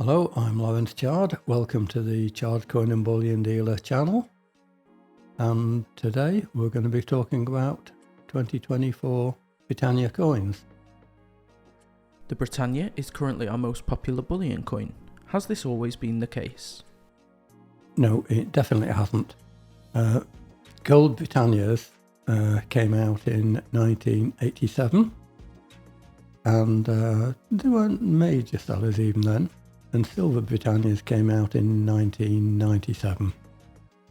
Hello, I'm Lawrence Chard. Welcome to the Chards Coin and Bullion Dealer channel. And today we're going to be talking about 2024 Britannia coins. The Britannia is currently our most popular bullion coin. Has this always been the case? No, it definitely hasn't. Gold Britannias came out in 1987 and they weren't major sellers even then. And Silver Britannias came out in 1997.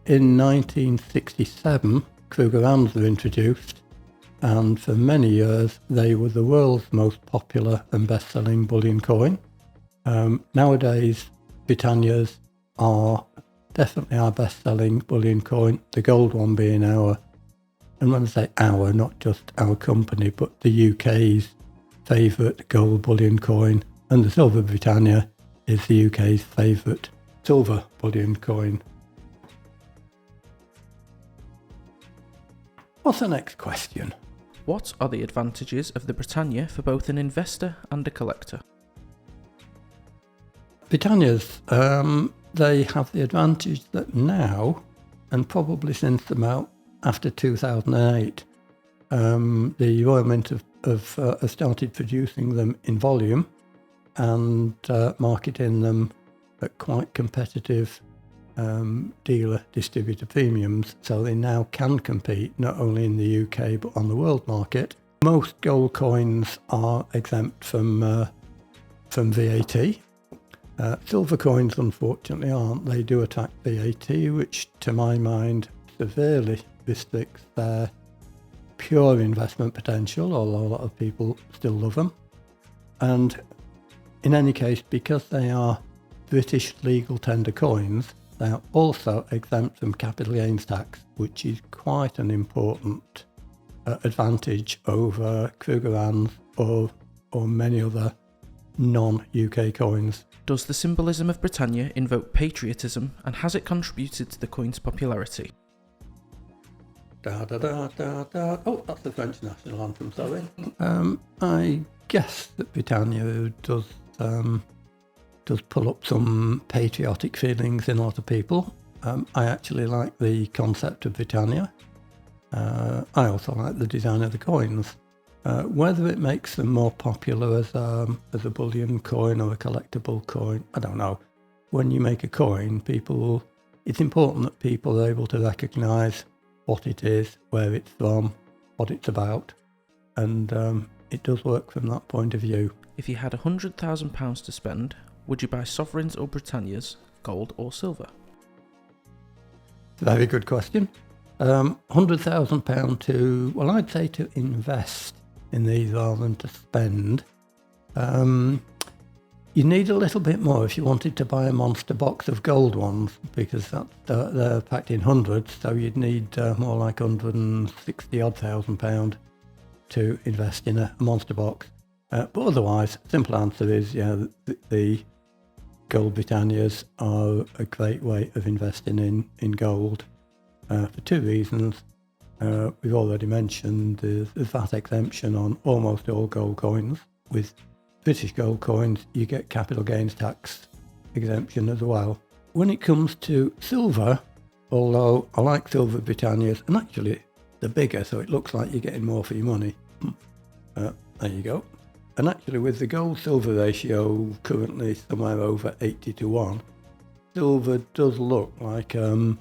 In 1967, Krugerrands were introduced, and for many years they were the world's most popular and best-selling bullion coin. Nowadays, Britannias are definitely our best-selling bullion coin, the gold one being our, and when I say our, not just our company, but the UK's favourite gold bullion coin, and the Silver Britannia is the UK's favourite silver bullion coin. What's the next question? What are the advantages of the Britannia for both an investor and a collector? Britannias, they have the advantage that now, and probably since about after 2008, the Royal Mint have started producing them in volume and marketing them at quite competitive dealer distributor premiums, so they now can compete not only in the UK but on the world market. Most gold coins are exempt from VAT. Silver coins unfortunately aren't. They do attract VAT, which to my mind severely restricts their pure investment potential, although a lot of people still love them. And in any case, because they are British legal tender coins, they are also exempt from capital gains tax, which is quite an important advantage over Krugerrands or many other non-UK coins. Does the Symbolism of Britannia invoke patriotism, and has it contributed to the coin's popularity? Da, da, da, da, da. Oh, that's the French national anthem, sorry. I guess that Britannia does pull up some patriotic feelings in a lot of people. I actually like the concept of Britannia. I also like the design of the coins. Whether it makes them more popular as a bullion coin or a collectible coin, I don't know. When you make a coin, it's important that people are able to recognise what it is, where it's from, what it's about, and it does work from that point of view. If you had £100,000 to spend, would you buy sovereigns or Britannias, gold or silver? Very good question. £100,000 I'd say to invest in these rather than to spend. You need a little bit more if you wanted to buy a monster box of gold ones, because they're packed in hundreds, so you'd need more like £160,000 to invest in a monster box. But otherwise, simple answer is, the Gold Britannias are a great way of investing in gold for two reasons. We've already mentioned the VAT exemption on almost all gold coins. With British gold coins, you get capital gains tax exemption as well. When it comes to silver, although I like Silver Britannias, and actually they're bigger, so it looks like you're getting more for your money. There you go. And actually with the gold-silver ratio currently somewhere over 80-1, silver does look like a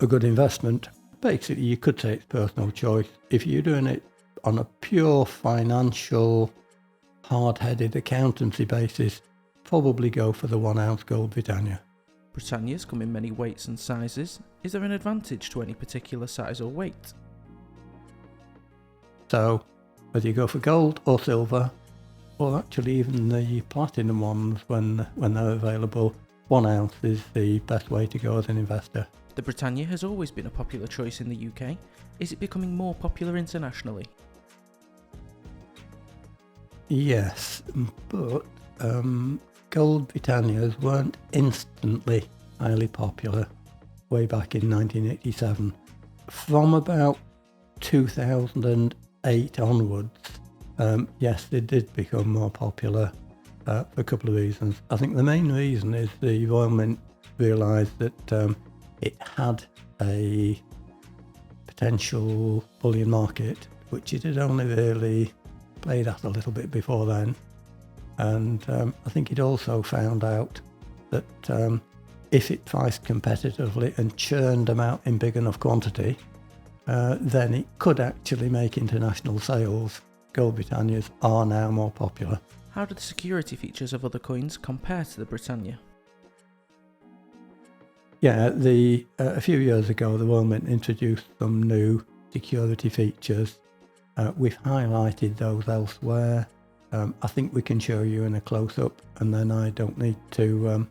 good investment. Basically, you could say it's personal choice. If you're doing it on a pure financial, hard-headed accountancy basis, probably go for the 1 ounce Gold Britannia. Britannias come in many weights and sizes. Is there an advantage to any particular size or weight? So, whether you go for gold or silver, or actually even the platinum ones when they're available, 1 ounce is the best way to go as an investor. The Britannia has always been a popular choice in the UK. Is it becoming more popular internationally? Yes, but Gold Britannias weren't instantly highly popular way back in 1987. From about 2008 onwards, yes, they did become more popular for a couple of reasons. I think the main reason is the Royal Mint realised that it had a potential bullion market, which it had only really played at a little bit before then. And I think it also found out that if it priced competitively and churned them out in big enough quantity, then it could actually make international sales. Gold Britannias are now more popular. How do the security features of other coins compare to the Britannia? Yeah, a few years ago, the Royal Mint introduced some new security features. We've highlighted those elsewhere. I think we can show you in a close-up, and then I don't need to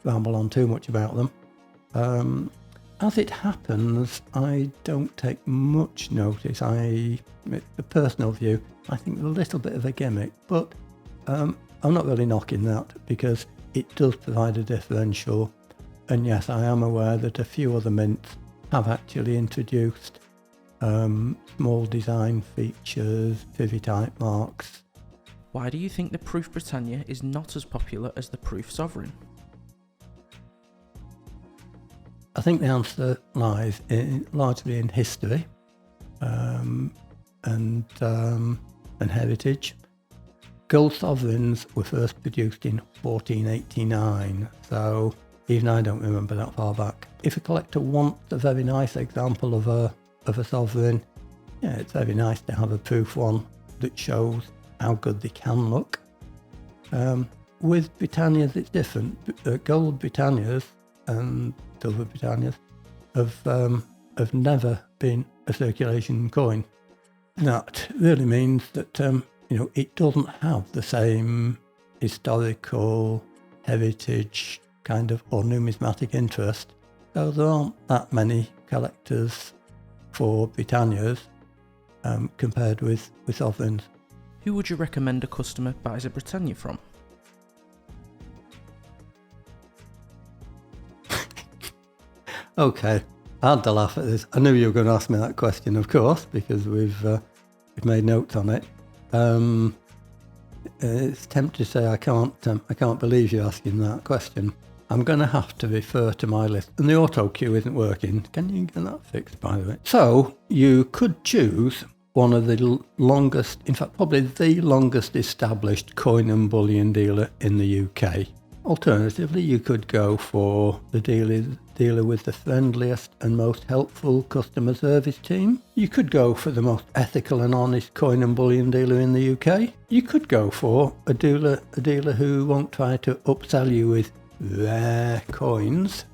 ramble on too much about them. As it happens, I don't take much notice. It's a personal view. I think a little bit of a gimmick, but I'm not really knocking that because it does provide a differential. And yes, I am aware that a few other mints have actually introduced small design features, Vivi-type marks. Why do you think the Proof Britannia is not as popular as the Proof Sovereign? I think the answer lies largely in history and heritage. Gold sovereigns were first produced in 1489, so even I don't remember that far back. If a collector wants a very nice example of a sovereign, yeah, it's very nice to have a proof one that shows how good they can look. With Britannias, it's different. Gold Britannias and silver Britannias have never been a circulation coin. That really means that it doesn't have the same historical heritage kind of or numismatic interest. So there aren't that many collectors for Britannias compared with sovereigns. Who would you recommend a customer buys a Britannia from? Okay, I had to laugh at this. I knew you were going to ask me that question, of course, because we've made notes on it. It's tempting to say I can't believe you're asking that question. I'm going to have to refer to my list, and the auto queue isn't working. Can you get that fixed, by the way? So you could choose one of the longest, in fact, probably the longest established coin and bullion dealer in the UK. Alternatively, you could go for the dealer with the friendliest and most helpful customer service team. You could go for the most ethical and honest coin and bullion dealer in the UK. You could go for a dealer who won't try to upsell you with rare coins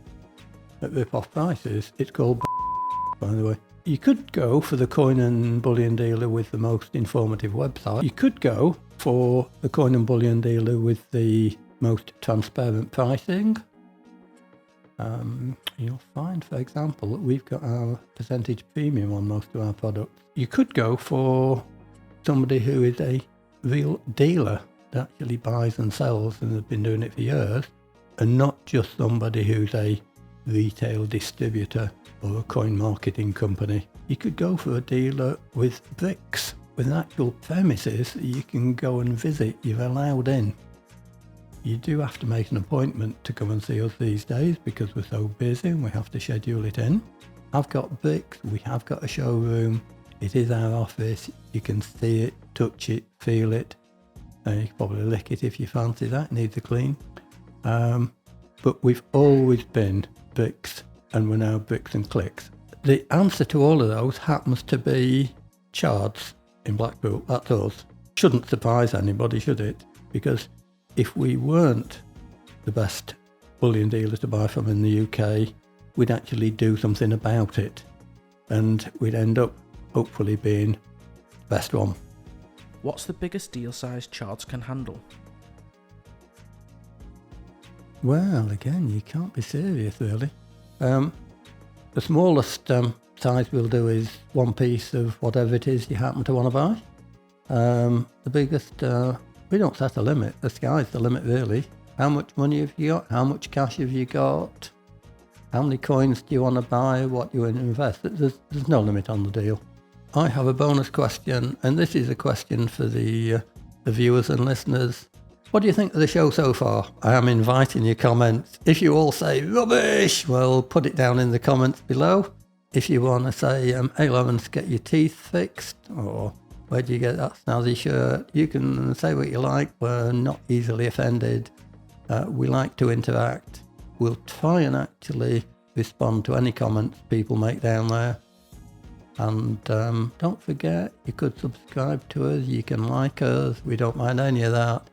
at rip-off prices. It's called by the way. You could go for the coin and bullion dealer with the most informative website. You could go for the coin and bullion dealer with the most transparent pricing. You'll find, for example, that we've got our percentage premium on most of our products. You could go for somebody who is a real dealer that actually buys and sells and has been doing it for years, and not just somebody who's a retail distributor or a coin marketing company. You could go for a dealer with bricks, with an actual premises that you can go and visit. You're allowed in. You do have to make an appointment to come and see us these days because we're so busy and we have to schedule it in. I've got bricks, we have got a showroom, it is our office, you can see it, touch it, feel it, you can probably lick it if you fancy that, needs a clean. But we've always been bricks and we're now bricks and clicks. The answer to all of those happens to be Chards in Blackpool, that's us. Shouldn't surprise anybody, should it? Because if we weren't the best bullion dealer to buy from in the UK, we'd actually do something about it. And we'd end up hopefully being the best one. What's the biggest deal size Chards can handle? Well, again, you can't be serious, really. The smallest size we'll do is one piece of whatever it is you happen to want to buy. The biggest, we don't set a limit. The sky's the limit, really. How much money have you got? How much cash have you got? How many coins do you want to buy? What do you want to invest? There's no limit on the deal. I have a bonus question, and this is a question for the viewers and listeners. What do you think of the show so far? I am inviting your comments. If you all say rubbish, well, put it down in the comments below. If you want to say, hey Lawrence, get your teeth fixed, or where do you get that snazzy shirt? You can say what you like. We're not easily offended. We like to interact. We'll try and actually respond to any comments people make down there. And don't forget, you could subscribe to us, you can like us, we don't mind any of that.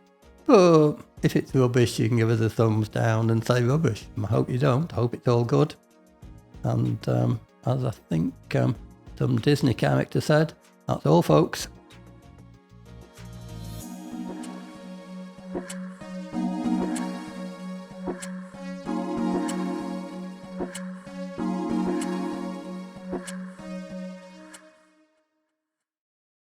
But if it's rubbish, you can give us a thumbs down and say rubbish. I hope you don't. I hope it's all good. And as I think some Disney character said, that's all, folks.